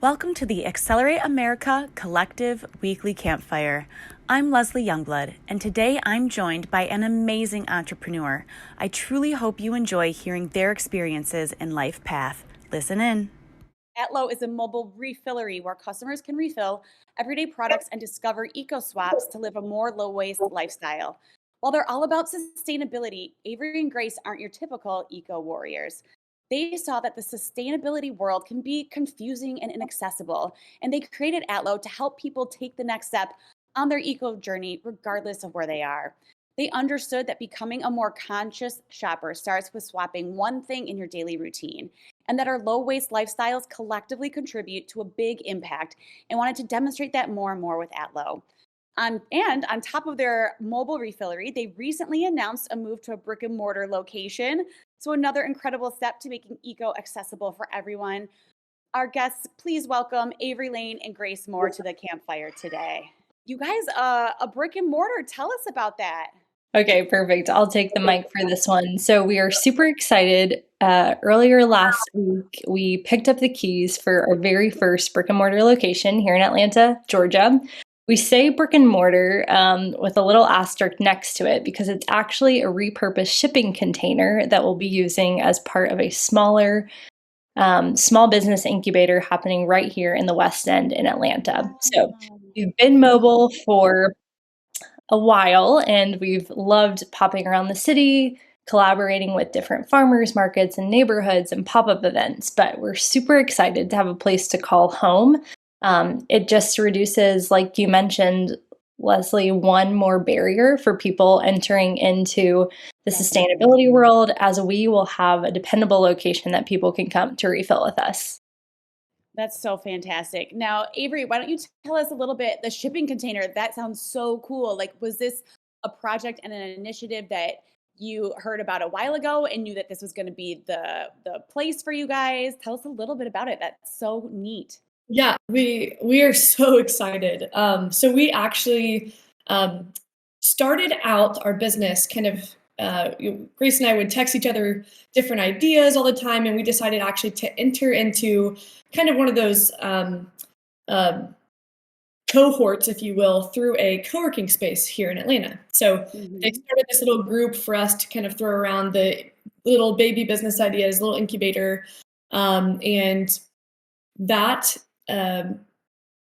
Welcome to the Accelerate America Collective Weekly Campfire. I'm Leslie Youngblood, and today I'm joined by an amazing entrepreneur. I truly hope you enjoy hearing their experiences and life path. Listen in. Atlo is a mobile refillery where customers can refill everyday products and discover eco-swaps to live a more low-waste lifestyle. While they're all about sustainability, Avery and Grace aren't your typical eco-warriors. They saw that the sustainability world can be confusing and inaccessible, and they created Atlo to help people take the next step on their eco journey, regardless of where they are. They understood that becoming a more conscious shopper starts with swapping one thing in your daily routine, and that our low waste lifestyles collectively contribute to a big impact, and wanted to demonstrate that more and more with Atlo. And on top of their mobile refillery, they recently announced a move to a brick and mortar location. So another incredible step to making eco accessible for everyone. Our guests, please welcome Avery Lain and Grace Moore to the campfire today. You guys, a brick and mortar, tell us about that. Okay, perfect. I'll take the mic for this one. So we are super excited. Earlier last week, we picked up the keys for our very first brick and mortar location here in Atlanta, Georgia. We say brick and mortar with a little asterisk next to it because it's actually a repurposed shipping container that we'll be using as part of a smaller small business incubator happening right here in the West End in Atlanta. So we've been mobile for a while and we've loved popping around the city, collaborating with different farmers markets and neighborhoods and pop-up events, but we're super excited to have a place to call home. It just reduces, like you mentioned, Leslie, one more barrier for people entering into the sustainability world, as we will have a dependable location that people can come to refill with us. That's so fantastic. Now, Avery, why don't you tell us a little bit, the shipping container, that sounds so cool. Like, was this a project and an initiative that you heard about a while ago and knew that this was going to be the place for you guys? Tell us a little bit about it. That's so neat. Yeah, we are so excited. So we actually started out our business kind of. Grace and I would text each other different ideas all the time, and we decided actually to enter into kind of one of those cohorts, if you will, through a co-working space here in Atlanta. So they started this little group for us to kind of throw around the little baby business ideas, little incubator, and that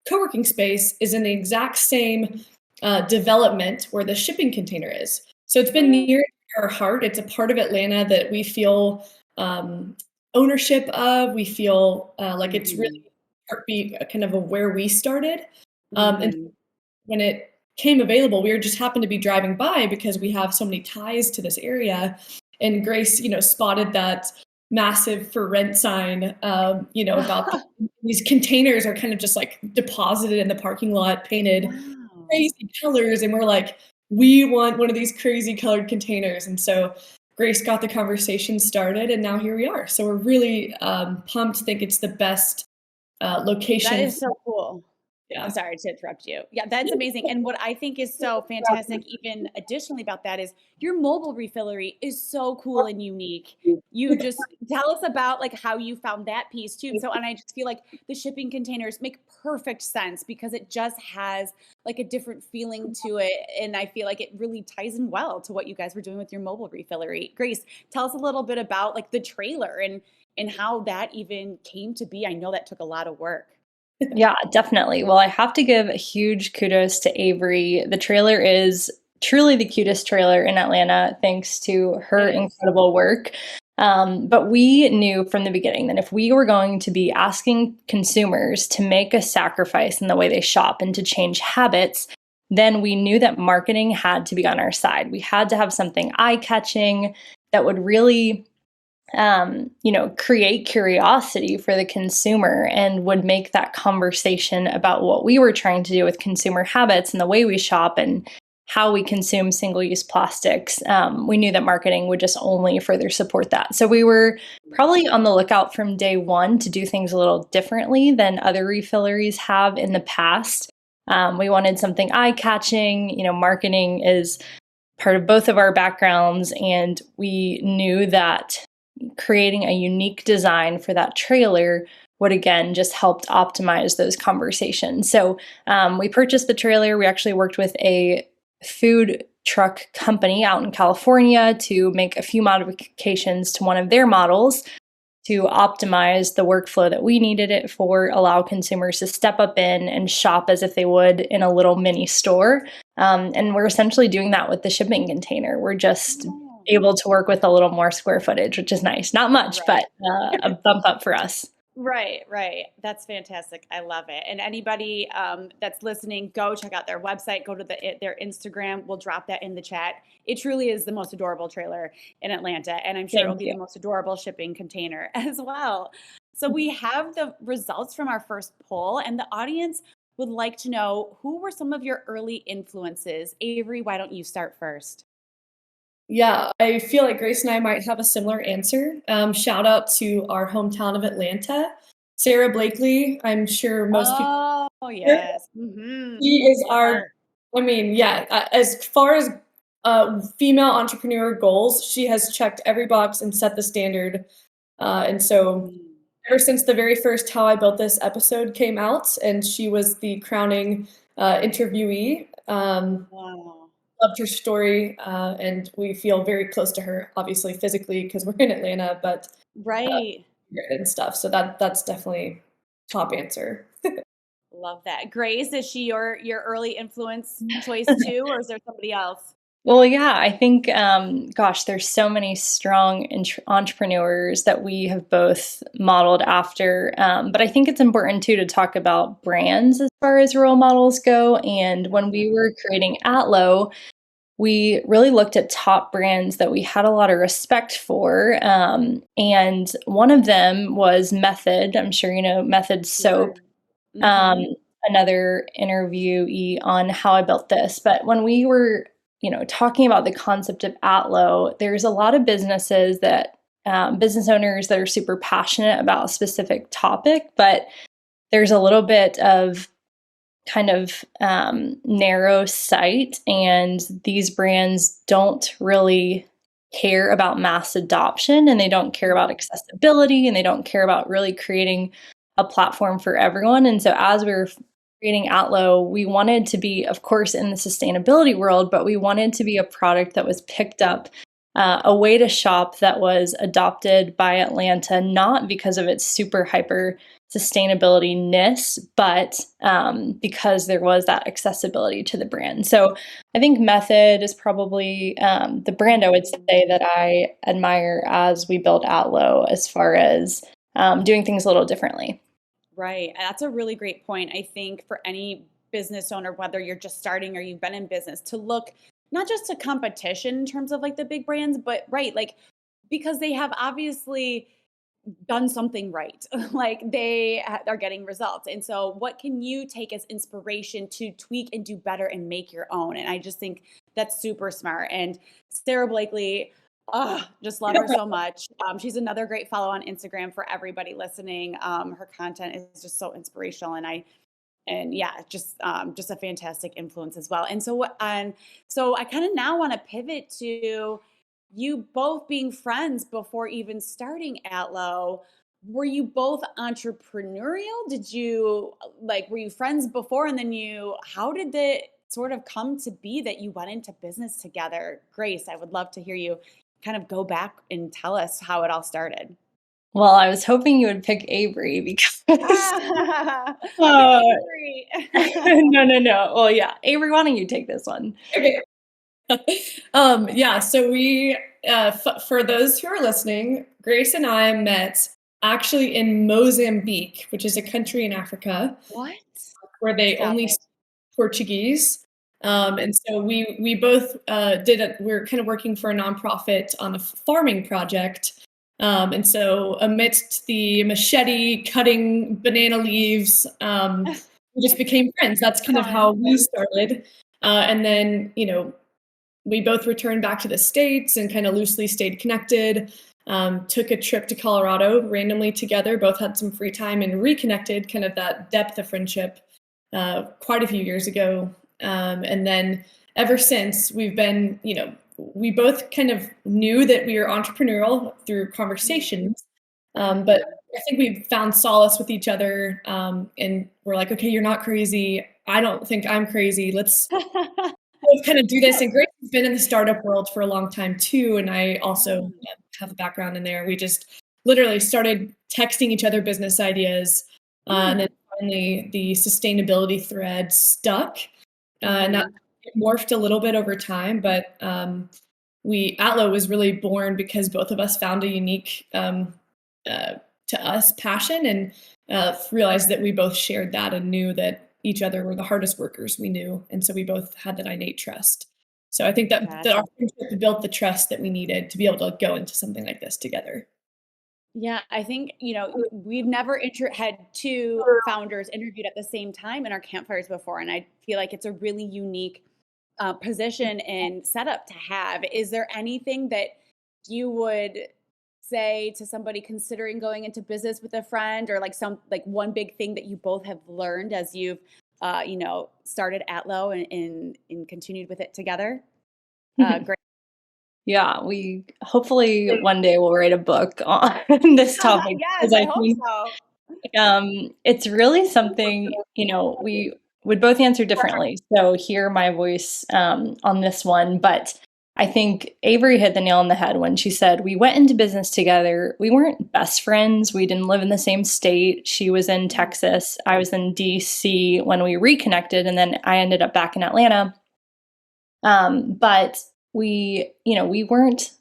co-working space is in the exact same development where the shipping container is. So it's been near our heart. It's a part of Atlanta that we feel ownership of. We feel like it's really heartbeat kind of where we started. And when it came available, we were just happened to be driving by because we have so many ties to this area. And Grace, spotted that massive for rent sign, about these containers are kind of just like deposited in the parking lot, painted crazy colors. And we're like, we want one of these crazy colored containers. And so Grace got the conversation started, and now here we are. So we're really pumped. Think it's the best location. That is so cool. Yeah. I'm sorry to interrupt you. Yeah, that's amazing. And what I think is so fantastic, even additionally about that, is your mobile refillery is so cool and unique. You just tell us about like how you found that piece too. So, and I just feel like the shipping containers make perfect sense because it just has like a different feeling to it. And I feel like it really ties in well to what you guys were doing with your mobile refillery. Grace, tell us a little bit about like the trailer and how that even came to be. I know that took a lot of work. Yeah, definitely. Well, I have to give a huge kudos to Avery. The trailer is truly the cutest trailer in Atlanta, thanks to her incredible work. But we knew from the beginning that if we were going to be asking consumers to make a sacrifice in the way they shop and to change habits, then we knew that marketing had to be on our side. We had to have something eye-catching that would really create curiosity for the consumer and would make that conversation about what we were trying to do with consumer habits and the way we shop and how we consume single-use plastics. We knew that marketing would just only further support that. So we were probably on the lookout from day one to do things a little differently than other refilleries have in the past. We wanted something eye-catching. Marketing is part of both of our backgrounds, and we knew that creating a unique design for that trailer would again just help optimize those conversations. So we purchased the trailer. We actually worked with a food truck company out in California to make a few modifications to one of their models to optimize the workflow that we needed it for, allow consumers to step up in and shop as if they would in a little mini store. And we're essentially doing that with the shipping container. We're just able to work with a little more square footage, which is nice. Not much, but a bump up for us. Right. That's fantastic. I love it. And anybody that's listening, go check out their website, go to their Instagram. We'll drop that in the chat. It truly is the most adorable trailer in Atlanta, and I'm sure it'll be the most adorable shipping container as well. So we have the results from our first poll, and the audience would like to know, who were some of your early influences? Avery, why don't you start first? Yeah, I feel like Grace and I might have a similar answer. Shout out to our hometown of Atlanta, Sarah Blakely. I'm sure most people. Oh, yes. Mm-hmm. She is as far as female entrepreneur goals, she has checked every box and set the standard. And so ever since the very first How I Built This episode came out, and she was the crowning interviewee. Wow. Loved her story, and we feel very close to her, obviously physically because we're in Atlanta, but right and stuff. So that's definitely top answer. Love that. Grace, is she your early influence choice too, or is there somebody else? Well, yeah, I think, there's so many strong entrepreneurs that we have both modeled after. But I think it's important too to talk about brands as far as role models go. And when we were creating Atlo, we really looked at top brands that we had a lot of respect for. And one of them was Method. I'm sure you know Method soap. Another interviewee on How I Built This. But when we were talking about the concept of Atlo, there's a lot of business owners that are super passionate about a specific topic, but there's a little bit of kind of narrow sight, and these brands don't really care about mass adoption, and they don't care about accessibility, and they don't care about really creating a platform for everyone. And so as we were creating Atlo, we wanted to be, of course, in the sustainability world, but we wanted to be a product that was picked up, a way to shop that was adopted by Atlanta, not because of its super hyper sustainability-ness, but because there was that accessibility to the brand. So I think Method is probably the brand I would say that I admire as we build Atlo, as far as doing things a little differently. Right. That's a really great point. I think for any business owner, whether you're just starting or you've been in business, to look not just to competition in terms of like the big brands, but because they have obviously done something right. Like they are getting results. And so what can you take as inspiration to tweak and do better and make your own? And I just think that's super smart. And Sarah Blakely, just love her so much. She's another great follow on Instagram for everybody listening. Her content is just so inspirational, just a fantastic influence as well. And so I kind of now want to pivot to you both being friends before even starting Atlo. Were you both entrepreneurial? Were you friends before, and then how did it sort of come to be that you went into business together? Grace, I would love to hear you kind of go back and tell us how it all started. Well, I was hoping you would pick Avery because Avery. No. Well, yeah, Avery, why don't you take this one? Okay. So we, for those who are listening, Grace and I met actually in Mozambique, which is a country in Africa. What? Where they only speak Portuguese. And so we both we're kind of working for a nonprofit on a farming project. And so amidst the machete cutting banana leaves, we just became friends. That's kind of how we started. And then, we both returned back to the States and kind of loosely stayed connected. Took a trip to Colorado randomly together, both had some free time and reconnected, kind of that depth of friendship quite a few years ago. And then ever since, we've been, we both kind of knew that we were entrepreneurial through conversations, but I think we found solace with each other, and we're like, okay, you're not crazy. I don't think I'm crazy. Let's kind of do this. And Grace has been in the startup world for a long time too, and I also have a background in there. We just literally started texting each other business ideas, and then finally the sustainability thread stuck, and that morphed a little bit over time. But Atlo was really born because both of us found a unique, to us, passion, and realized that we both shared that and knew that each other were the hardest workers we knew. And so we both had that innate trust. So I think that our friendship built the trust that we needed to be able to go into something like this together. Yeah, I think, we've never had two founders interviewed at the same time in our campfires before. And I feel like it's a really unique position and setup to have. Is there anything that you would say to somebody considering going into business with a friend, or like one big thing that you both have learned as you've started Atlo and continued with it together? Great. Yeah, we hopefully one day we'll write a book on this topic. Yes, I hope so. It's really something, we would both answer differently. So hear my voice on this one. But I think Avery hit the nail on the head when she said we went into business together. We weren't best friends. We didn't live in the same state. She was in Texas. I was in DC when we reconnected, and then I ended up back in Atlanta. But we weren't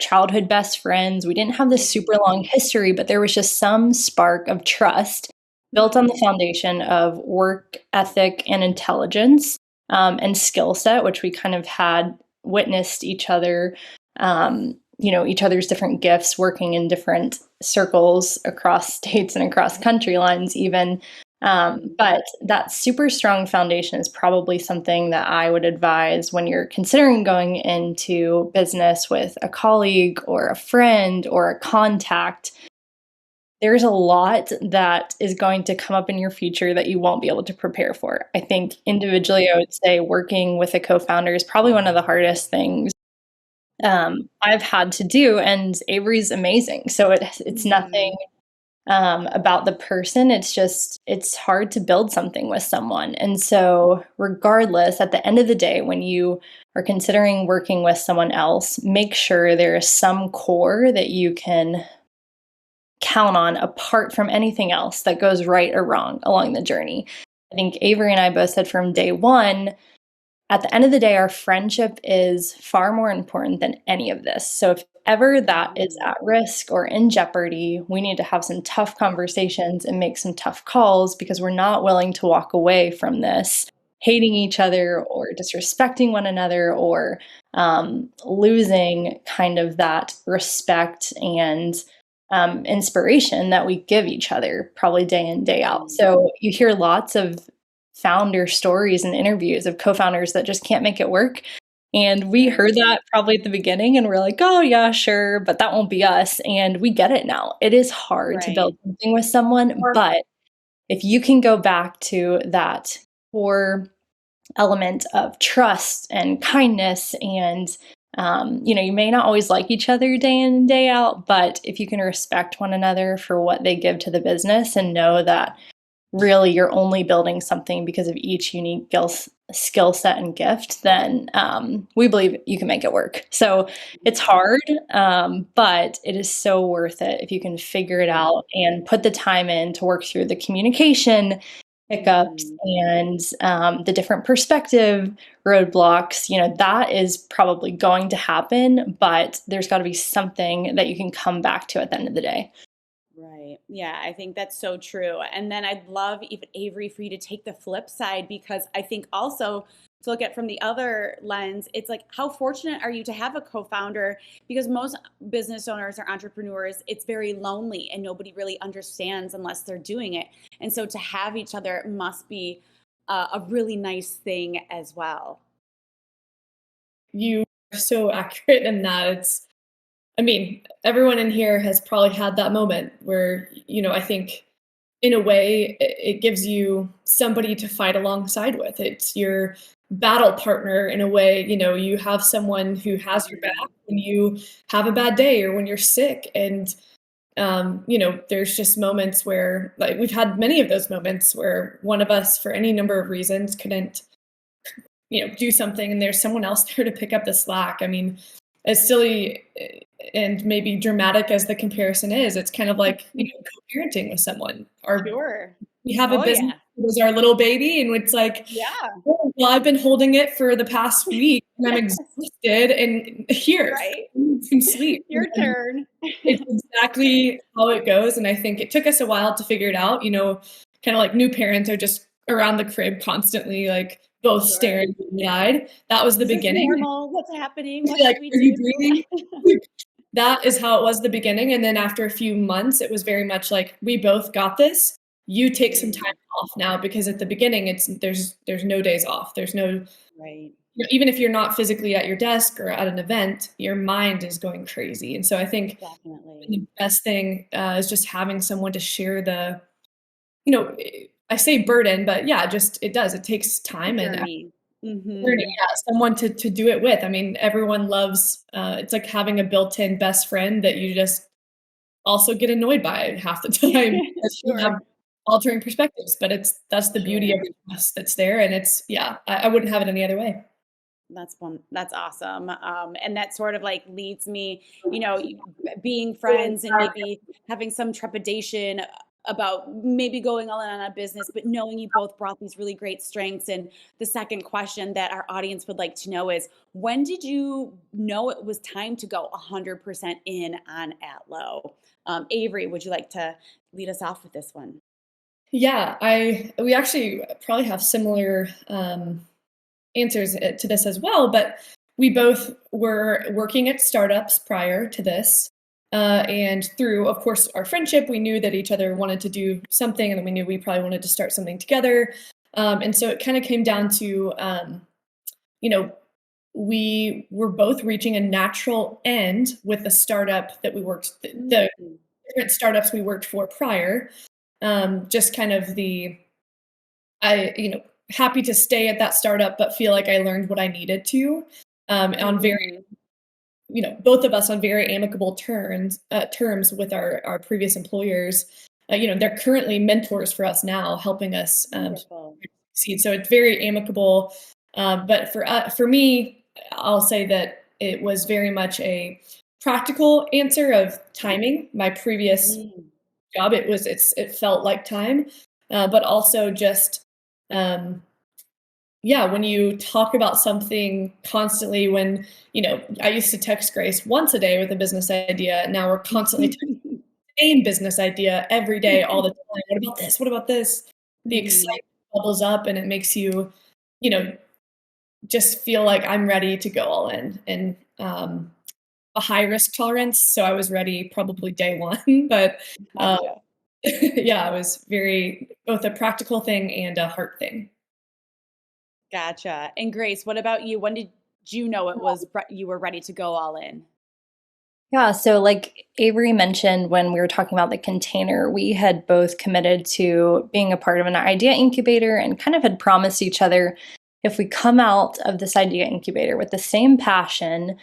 childhood best friends. We didn't have this super long history, but there was just some spark of trust built on the foundation of work ethic and intelligence, and skill set, which we kind of had witnessed each other, each other's different gifts working in different circles across states and across country lines even. But that super strong foundation is probably something that I would advise when you're considering going into business with a colleague or a friend or a contact. There's a lot that is going to come up in your future that you won't be able to prepare for. I think individually, I would say working with a co-founder is probably one of the hardest things I've had to do, and Avery's amazing. So it's nothing about the person. It's hard to build something with someone. And so regardless, at the end of the day, when you are considering working with someone else, make sure there is some core that you can count on apart from anything else that goes right or wrong along the journey. I think Avery and I both said from day one, at the end of the day, our friendship is far more important than any of this. So if ever that is at risk or in jeopardy, we need to have some tough conversations and make some tough calls, because we're not willing to walk away from this hating each other or disrespecting one another, or losing kind of that respect and inspiration that we give each other probably day in, day out. So you hear lots of founder stories and interviews of co-founders that just can't make it work. And we heard that probably at the beginning and we're like, oh yeah, sure, but that won't be us. And we get it now. It is hard to build something with someone, but if you can go back to that core element of trust and kindness and you may not always like each other day in and day out, but if you can respect one another for what they give to the business and know that really you're only building something because of each unique skill set and gift, then we believe you can make it work. So it's hard, but it is so worth it if you can figure it out and put the time in to work through the communication hiccups and the different perspective roadblocks. That is probably going to happen, but there's got to be something that you can come back to at the end of the day. Right. Yeah, I think that's so true. And then I'd love, even Avery, for you to take the flip side, because I think also to look at from the other lens, it's like, how fortunate are you to have a co-founder? Because most business owners or entrepreneurs, it's very lonely and nobody really understands unless they're doing it. And so to have each other must be a really nice thing as well. You are so accurate in that. Everyone in here has probably had that moment where, I think in a way it gives you somebody to fight alongside with. It's your battle partner in a way. You have someone who has your back when you have a bad day or when you're sick. And there's just moments where, like, we've had many of those moments where one of us, for any number of reasons, couldn't, do something, and there's someone else there to pick up the slack. I mean, as silly and maybe dramatic as the comparison is, it's kind of like, co-parenting with someone. We have a business that was our little baby, and it's like, oh, well, I've been holding it for the past week, and I'm exhausted, and here, some sleep. Your turn. It's exactly how it goes, and I think it took us a while to figure it out. Kind of like new parents are just around the crib constantly, like both staring wide-eyed. That was the beginning. Normal. What's happening? What Like, should we are you do? breathing? That is how it was the beginning, and then after a few months, it was very much like, we both got this. You take some time off now, because at the beginning, there's no days off. There's no even if you're not physically at your desk or at an event, your mind is going crazy. And so I think the best thing is just having someone to share the, I say burden, but yeah, it takes time and someone to do it with. I mean, everyone loves, it's like having a built-in best friend that you just also get annoyed by half the time. You have altering perspectives, but that's the beauty of us that's there. And I wouldn't have it any other way. That's awesome. And that sort of like leads me, being friends and maybe having some trepidation about maybe going all in on a business, but knowing you both brought these really great strengths. And the second question that our audience would like to know is, when did you know it was time to go 100% in on Atlo? Avery, would you like to lead us off with this one? Yeah, we actually probably have similar answers to this as well, but we both were working at startups prior to this. And through, of course, our friendship, we knew that each other wanted to do something, and then we knew we probably wanted to start something together. And so it kind of came down to, we were both reaching a natural end with the startup that we worked, the different startups we worked for prior. Just kind of happy to stay at that startup, but feel like I learned what I needed to, on very, both of us on very amicable terms with our previous employers. They're currently mentors for us now, helping us succeed. So it's very amicable. But for me, I'll say that it was very much a practical answer of timing. My previous job, it felt like time, but also just, when you talk about something constantly, when, I used to text Grace once a day with a business idea. Now we're constantly texting the same business idea every day, all the time. What about this? What about this? The excitement bubbles up, and it makes you, just feel like I'm ready to go all in, and a high risk tolerance. So I was ready probably day one, but it was both a practical thing and a heart thing. Gotcha. And Grace, what about you? When did you know you were ready to go all in? Yeah, so like Avery mentioned, when we were talking about the container, we had both committed to being a part of an idea incubator and kind of had promised each other, if we come out of this idea incubator with the same passion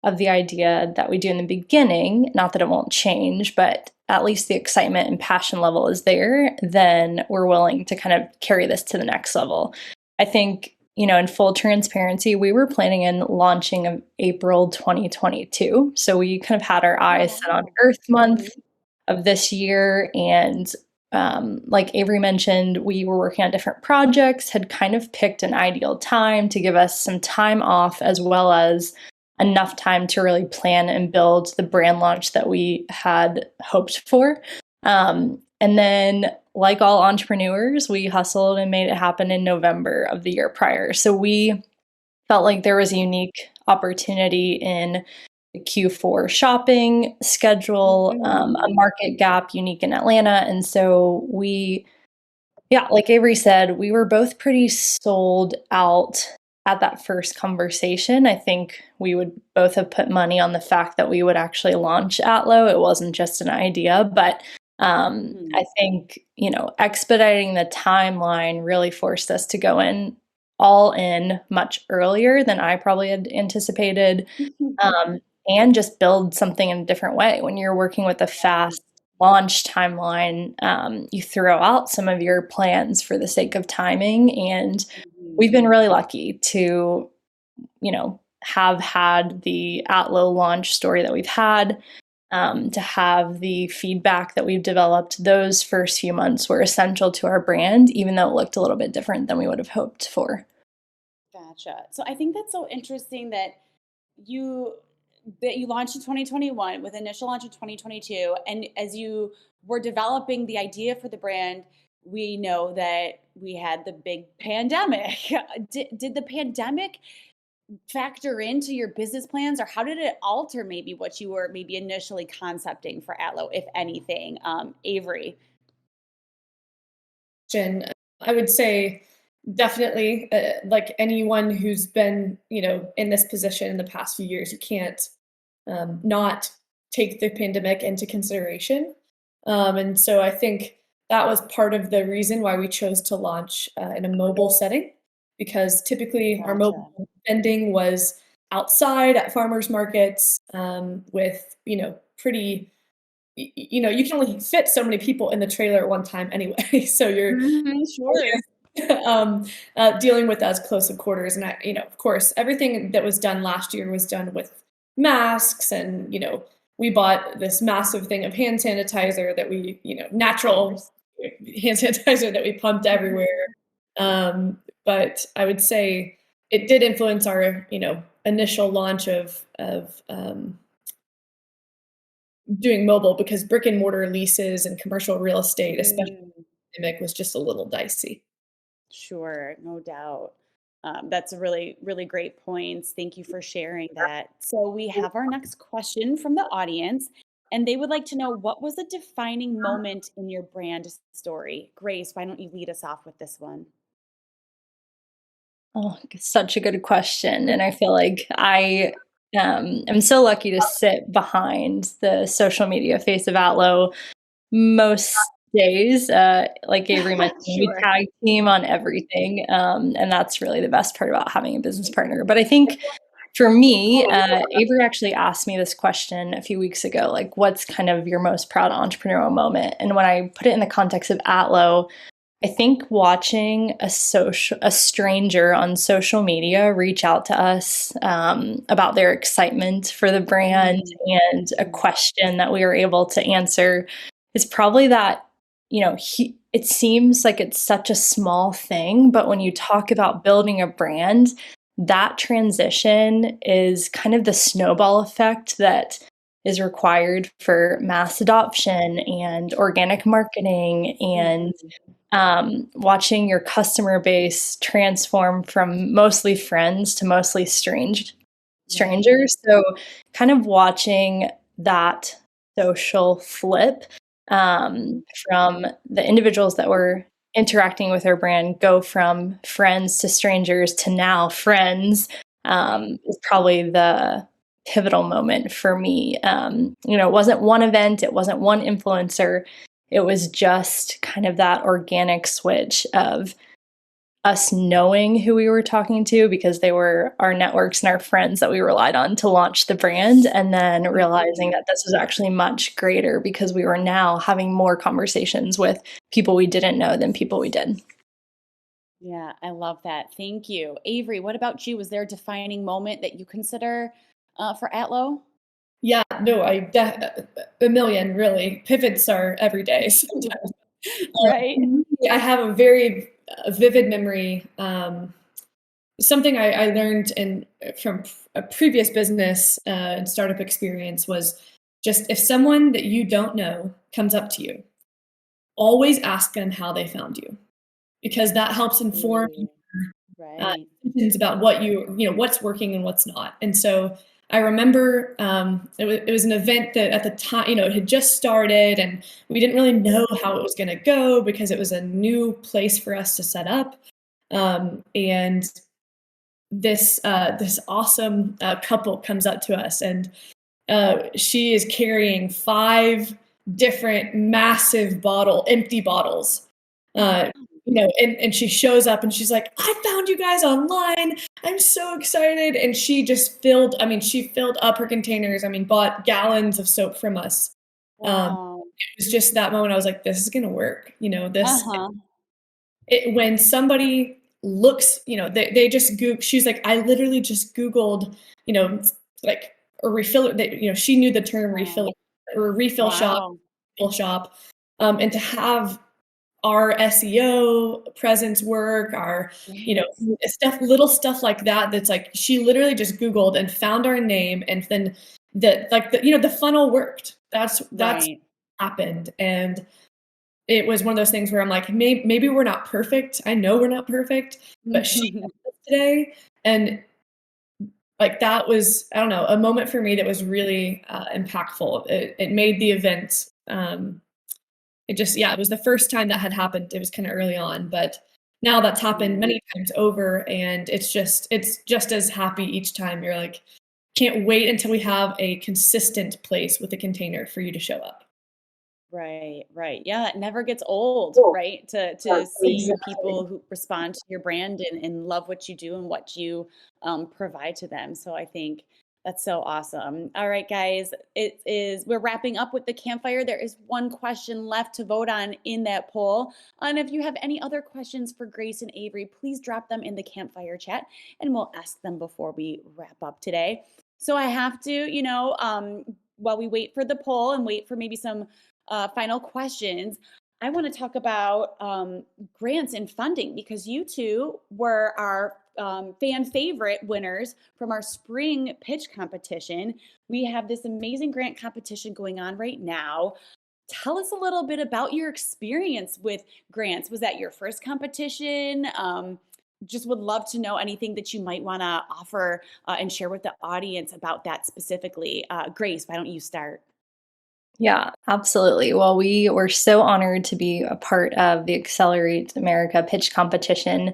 of the idea that we do in the beginning, not that it won't change, but at least the excitement and passion level is there, then we're willing to kind of carry this to the next level. I think, in full transparency, we were planning on launching in April 2022. So we kind of had our eyes set on Earth Month of this year. And like Avery mentioned, we were working on different projects, had kind of picked an ideal time to give us some time off, as well as enough time to really plan and build the brand launch that we had hoped for. And then, like all entrepreneurs, we hustled and made it happen in November of the year prior. So we felt like there was a unique opportunity in the Q4 shopping schedule, a market gap unique in Atlanta. And so like Avery said, we were both pretty sold out at that first conversation. I think we would both have put money on the fact that we would actually launch Atlo. It wasn't just an idea, but I think, expediting the timeline really forced us to go all in much earlier than I probably had anticipated, and just build something in a different way. When you're working with a fast launch timeline, you throw out some of your plans for the sake of timing. And we've been really lucky to, have had the Atlo launch story that we've had, to have the feedback that we've developed. Those first few months were essential to our brand, even though it looked a little bit different than we would have hoped for. Gotcha. So I think that's so interesting that you you launched in 2021 with initial launch in 2022, and as you were developing the idea for the brand, we know that we had the big pandemic. Did the pandemic factor into your business plans, or how did it alter maybe what you were maybe initially concepting for Atlo, if anything? Avery. I would say definitely, like anyone who's been, in this position in the past few years, you can't not take the pandemic into consideration. And so I think that was part of the reason why we chose to launch in a mobile setting, because typically our mobile vending was outside at farmers markets, with, pretty, you can only fit so many people in the trailer at one time anyway. So you're dealing with as close of quarters. And of course, everything that was done last year was done with masks, and we bought this massive thing of hand sanitizer that we, natural hand sanitizer that we pumped everywhere. But I would say it did influence our, initial launch of doing mobile, because brick and mortar leases and commercial real estate, especially in the pandemic, was just a little dicey. Sure, no doubt. That's a really, really great points. Thank you for sharing that. So we have our next question from the audience, and they would like to know, what was a defining moment in your brand story? Grace, why don't you lead us off with this one? Oh, such a good question. And I feel like I am so lucky to sit behind the social media face of Atlo most days. Like Avery mentioned, we tag team on everything. And that's really the best part about having a business partner. But I think for me, Avery actually asked me this question a few weeks ago, like, what's kind of your most proud entrepreneurial moment? And when I put it in the context of Atlo, I think watching a stranger on social media reach out to us about their excitement for the brand and a question that we were able to answer is probably that, it seems like it's such a small thing, but when you talk about building a brand, that transition is kind of the snowball effect that is required for mass adoption and organic marketing and watching your customer base transform from mostly friends to mostly strangers. So kind of watching that social flip from the individuals that were interacting with our brand go from friends to strangers to now friends is probably the pivotal moment for me. It wasn't one event, it wasn't one influencer. It was just kind of that organic switch of us knowing who we were talking to, because they were our networks and our friends that we relied on to launch the brand, and then realizing that this was actually much greater because we were now having more conversations with people we didn't know than people we did. Yeah, I love that. Thank you. Avery, what about you? Was there a defining moment that you consider for Atlo? Yeah, no, a million, really. Pivots are every day sometimes. Right. I have a very vivid memory. Something I learned from a previous business and startup experience was just, if someone that you don't know comes up to you, always ask them how they found you, because that helps inform decisions about what what's working and what's not. And so I remember it was an event that at the time, it had just started, and we didn't really know how it was going to go because it was a new place for us to set up. And this awesome couple comes up to us, and she is carrying 5 different massive empty bottles. And she shows up and she's like, "I found you guys online. I'm so excited." And she just filled up her containers. Bought gallons of soap from us. Wow. was just that moment I was like, this is gonna work. Uh-huh. When somebody looks, they just she's like, I literally just Googled, like a refiller, she knew the term refill or refill shop, Wow. refill shop. And to have our SEO presence work, our, little stuff like that, that's like, she literally just Googled and found our name, and then the funnel worked. That's Right. happened. And it was one of those things where I'm like, maybe we're not perfect. I know we're not perfect, but she did this today. And like, that was, I don't know, a moment for me that was really impactful. It made the event. It was the first time that had happened. It was kind of early on, but now that's happened many times over, and it's just as happy each time. You're like, can't wait until we have a consistent place with a container for you to show up. Right, right. Yeah, it never gets old, Cool. right? To Yeah, see exactly. people who respond to your brand and love what you do and what you provide to them. So I think that's so awesome. All right, guys, we're wrapping up with the campfire. There is one question left to vote on in that poll. And if you have any other questions for Grace and Avery, please drop them in the campfire chat and we'll ask them before we wrap up today. So I have to, while we wait for the poll and wait for maybe some final questions, I want to talk about grants and funding, because you two were our fan favorite winners from our spring pitch competition. We have this amazing grant competition going on right now. Tell us a little bit about your experience with grants. Was that your first competition? Just would love to know anything that you might want to offer and share with the audience about that specifically. Grace, why don't you start? Yeah, absolutely. Well, we were so honored to be a part of the Accelerate America pitch competition.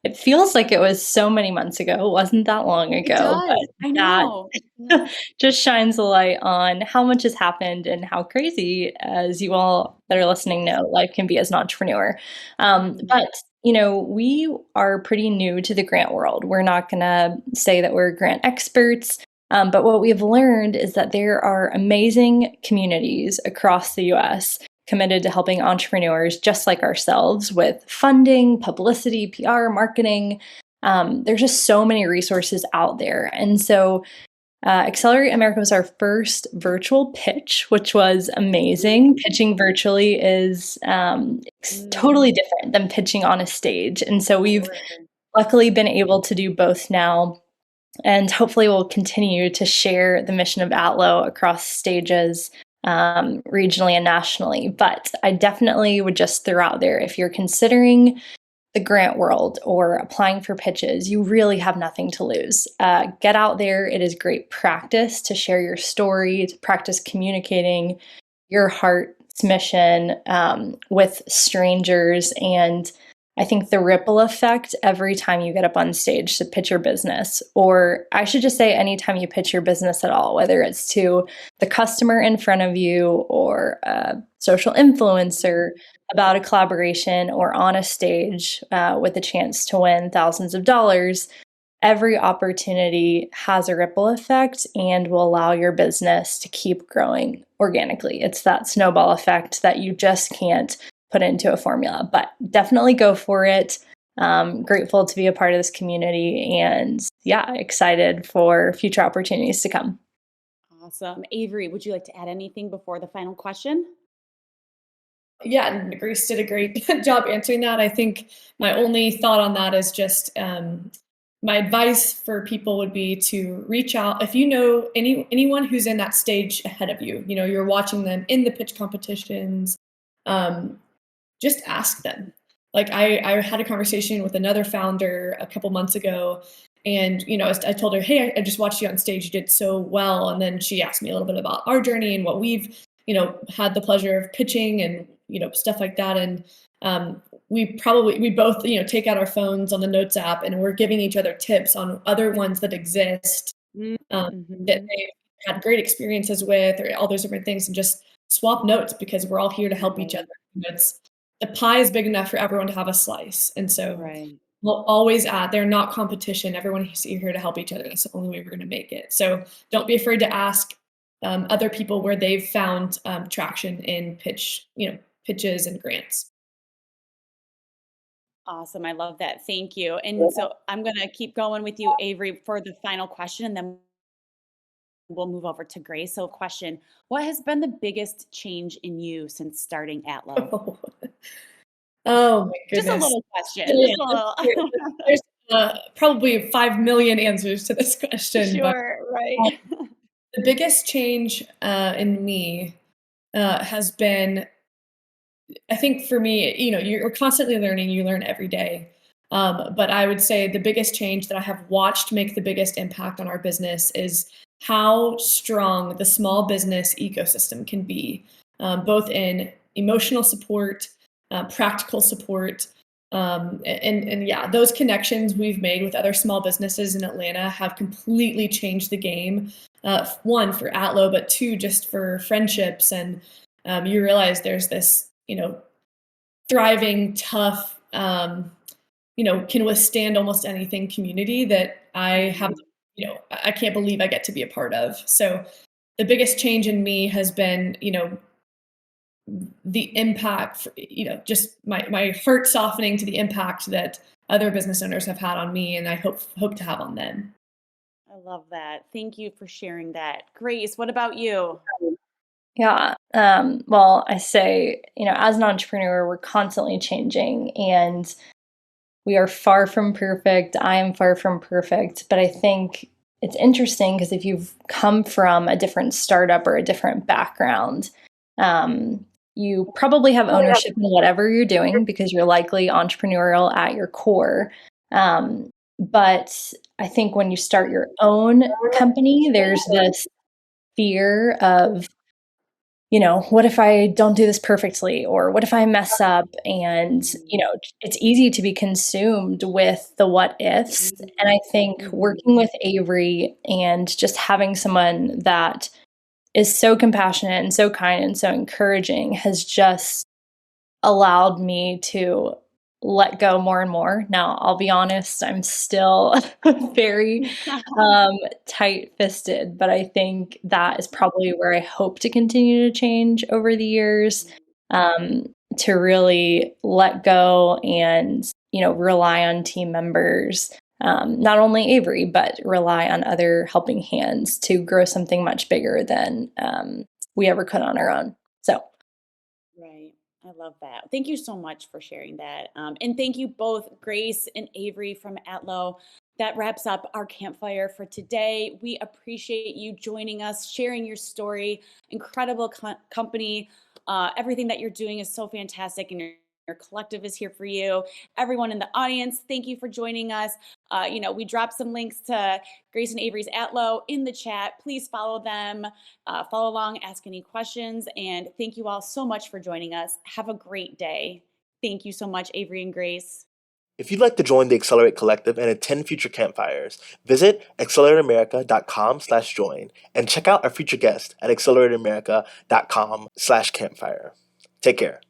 It feels like it was so many months ago. It wasn't that long It ago, but does. I that know. Yeah. just shines a light on how much has happened and how crazy, as you all that are listening know, life can be as an entrepreneur. But we are pretty new to the grant world. We're not going to say that we're grant experts. But what we've learned is that there are amazing communities across the US committed to helping entrepreneurs just like ourselves with funding, publicity, PR, marketing. There's just so many resources out there. And so Accelerate America was our first virtual pitch, which was amazing. Pitching virtually is totally different than pitching on a stage. And so we've luckily been able to do both now. And hopefully we'll continue to share the mission of Atlo across stages regionally and nationally. But I definitely would just throw out there, if you're considering the grant world or applying for pitches, you really have nothing to lose. Get out there. It is great practice to share your story, to practice communicating your heart's mission with strangers. And I think the ripple effect every time you get up on stage to pitch your business, or I should just say anytime you pitch your business at all, whether it's to the customer in front of you or a social influencer about a collaboration or on a stage with a chance to win thousands of dollars, every opportunity has a ripple effect and will allow your business to keep growing organically. It's that snowball effect that you just can't put into a formula, but definitely go for it. Grateful to be a part of this community and excited for future opportunities to come. Awesome. Avery, would you like to add anything before the final question? Yeah, and Grace did a great job answering that. I think my only thought on that is just my advice for people would be to reach out. If you know anyone who's in that stage ahead of you, you're watching them in the pitch competitions, just ask them. Like I had a conversation with another founder a couple months ago, and I told her, hey, I just watched you on stage, you did so well. And then she asked me a little bit about our journey and what we've had the pleasure of pitching and stuff like that. And we both take out our phones on the notes app, and we're giving each other tips on other ones that exist that they've had great experiences with, or all those different things, and just swap notes, because we're all here to help each other. The pie is big enough for everyone to have a slice. And so we'll always add, they're not competition. Everyone is here to help each other. That's the only way we're going to make it. So don't be afraid to ask. other people where they've found traction in pitches and grants. Awesome. I love that. Thank you. And so I'm going to keep going with you, Avery, for the final question, and then we'll move over to Grace. So, question: what has been the biggest change in you since starting Atlo? Oh my Just a goodness. little question. Yeah, Just a little. there's probably 5 million answers to this question, but Sure, right. the biggest change in me has been, I think for me, you're constantly learning, you learn every day. But I would say the biggest change that I have watched make the biggest impact on our business is how strong the small business ecosystem can be, both in emotional support, practical support. And yeah, those connections we've made with other small businesses in Atlanta have completely changed the game. One, for Atlo, but two, just for friendships. And you realize there's this, thriving, tough, can withstand almost anything community that I have, I can't believe I get to be a part of. So the biggest change in me has been, the impact, just my heart softening to the impact that other business owners have had on me, and I hope to have on them. I love that. Thank you for sharing that. Grace, what about you? Yeah. Well, I say, as an entrepreneur, we're constantly changing and we are far from perfect. I am far from perfect. But I think it's interesting because if you've come from a different startup or a different background, you probably have ownership in whatever you're doing because you're likely entrepreneurial at your core. But I think when you start your own company, there's this fear of, what if I don't do this perfectly? Or what if I mess up? And, it's easy to be consumed with the what ifs. And I think working with Avery and just having someone that is so compassionate and so kind and so encouraging has just allowed me to let go more and more. Now, I'll be honest, I'm still very tight-fisted, but I think that is probably where I hope to continue to change over the years, to really let go and, rely on team members, not only Avery, but rely on other helping hands to grow something much bigger than we ever could on our own. So, Right. I love that. Thank you so much for sharing that. And thank you both, Grace and Avery from Atlo. That wraps up our campfire for today. We appreciate you joining us, sharing your story. Incredible company. Everything that you're doing is so fantastic, and your collective is here for you. Everyone in the audience, thank you for joining us. We dropped some links to Grace and Avery's Atlo in the chat. Please follow them, follow along, ask any questions, and thank you all so much for joining us. Have a great day. Thank you so much, Avery and Grace. If you'd like to join the Excelerate Collective and attend future campfires, visit accelerateamerica.com/join and check out our future guest at accelerateamerica.com/campfire. Take care.